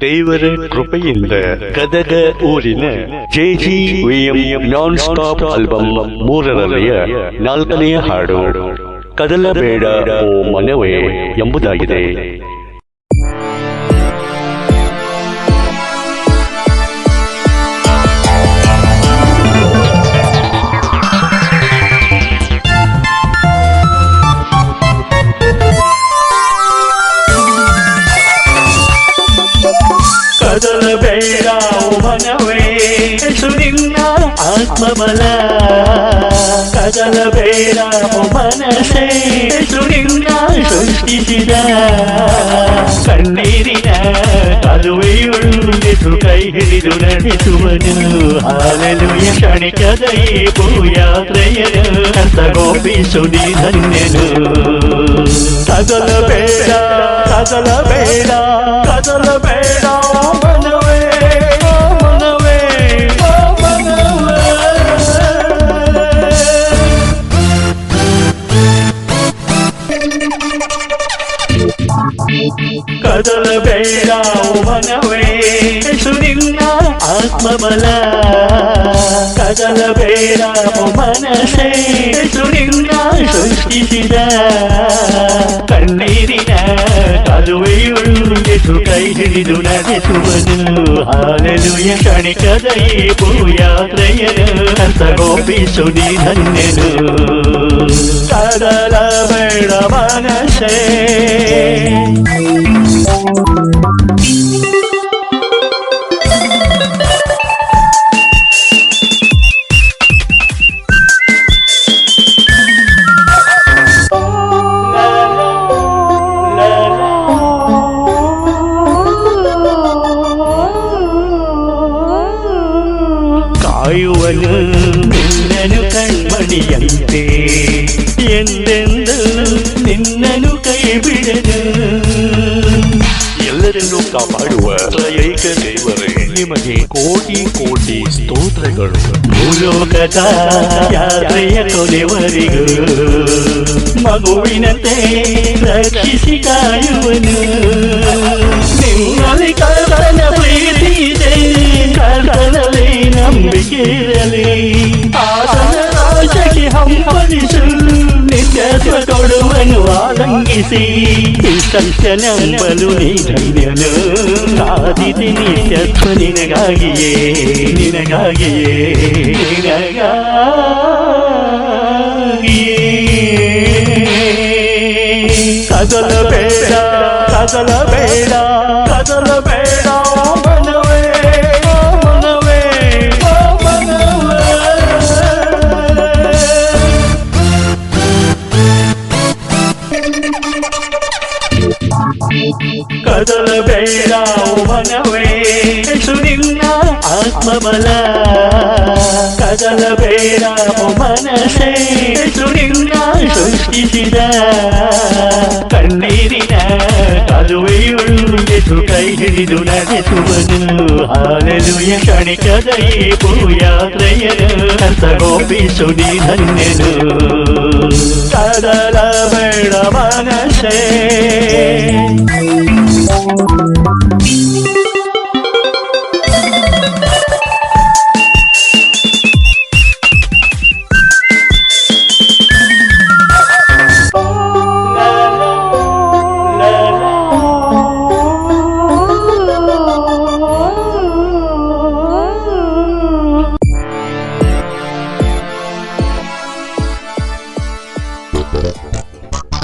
ದೇವರ ಕೃಪೆಯಿಂದ ಗದಗ ಊರಿನ JGVM ನಾನ್ ಸ್ಟಾಪ್ ಆಲ್ಬಮ್ 3ರಲ್ಲಿಯ 4ನೆಯ ಹಾಡು ಕದಲಬೇಡ ಓ ಮನವೇ ಎಂಬುದಾಗಿದೆ. ಕದಲಬೇಡ ಮನವೇ ಸುನಿನ್ನ ಆತ್ಮಬಲ, ಕದಲಬೇಡ ಮನಸೇ ಸುನಿನ್ನ ಸೃಷ್ಟಿಸಿದ ಕಣ್ಣೀರಿನ ಕರುವೆಯುಳ್ಳಿತು ಕೈ ಹಿಡಿದು ನಡೆಸುವನು. ಹಾಲೆಲೂಯ ಕ್ಷಣಿಕದ ಈ ಭೂಯಾತ್ರೆಯನು ಕರ್ತಗೋಪಿಸುನಿ ಧನ್ಯನು. ಕದಲಬೇಡ ಕದಲಬೇಡ ಕದಲಬೇಡ ಮನವೇ ಮನವೇ ಮನವೇ. ಕದಲಬೇಡ ಮನವೇ ಸುನಿನ್ನ ಆತ್ಮಬಲ, ಕದಲಬೇಡ ಮನಸೇ ಸುನಿನ್ನ ಸೃಷ್ಟಿಸಿದ ಕಣ್ಣೀರಿನ ಕರುವೆಯುಳ್ಳಿತು ಕೈ ಹಿಡಿದು ನಡೆಸುವನು. ಹಾಲೆಲೂಯ ಕ್ಷಣಿಕದ ಈ ಭೂಯಾತ್ರೆಯನು ಕರ್ತಗೋಪಿಸುನಿ ಧನ್ಯನು. ಕದಲಬೇಡ ಮನಸೇ ಕಾಯುವನು ನಿನ್ನನು ಕಣ್ಮಣಿಯಂತೆ, ಎಂದೆಂದು ನಿನ್ನನು ಕೈ ಬಿಡನು. ಎಲ್ಲರನ್ನೂ ಕಾಪಾಡುವ ಏಕ ದೇವರೇ, ನಿಮಗೆ ಕೋಟಿ ಕೋಟಿ ಸ್ತೋತ್ರಗಳು. ಭೂಲೋಕದ ಯಾತ್ರೆಯ ಕೊನೆವರೆಗೂ ಮಗುವಿನಂತೆ ರಕ್ಷಿಸಿ ಕಾಯುವನು. ನಿಮ್ಮಲ್ಲಿ ಕರ್ತನ ಪ್ರೀತಿ ಇದೆ, ಕರ್ತನಲ್ಲಿ ನಂಬಿಕೆ ಇರಲಿ. ಆತನ ರಾಜಕ್ಕೆ ಹಂಬಲಿಸು, ನಿತ್ಯತ್ವ ಕೊಡುವನು ಆಲಂಗಿಸಿ. ಸತ್ಯನಂಬಲು ನೀ ಧನ್ಯನು. ಕಾದಿದೆ ನಿತ್ಯತ್ವ ನಿನಗಾಗಿಯೇ ನಿನಗಾಗಿಯೇ ನಿನಗಾಗಿಯೇ. ಕದಲಬೇಡ ಕದಲಬೇಡ ಕದಲಬೇಡ ಮನವೇ ಮನವೇ ಮನವೇ. ಕದಲಬೇಡ ಮನವೇ ಸುನಿನ್ನ ಆತ್ಮಬಲ, ಕದಲಬೇಡ ಮನಸೇ ಸುನಿನ್ನ ಸೃಷ್ಟಿಸಿದ ಕಣ್ಣೀರಿನ ಕರುವೆಯುಳ್ಳಿತು ಕೈ ಹಿಡಿದು ನಡೆಸುವನು. ಹಾಲೆಲೂಯ ಕ್ಷಣಿಕದ ಈ ಭೂಯಾತ್ರೆಯನು ಕರ್ತಗೋಪಿಸುನಿ ಧನ್ಯನು. ಕದಲಬೇಡ ಮನಸೇ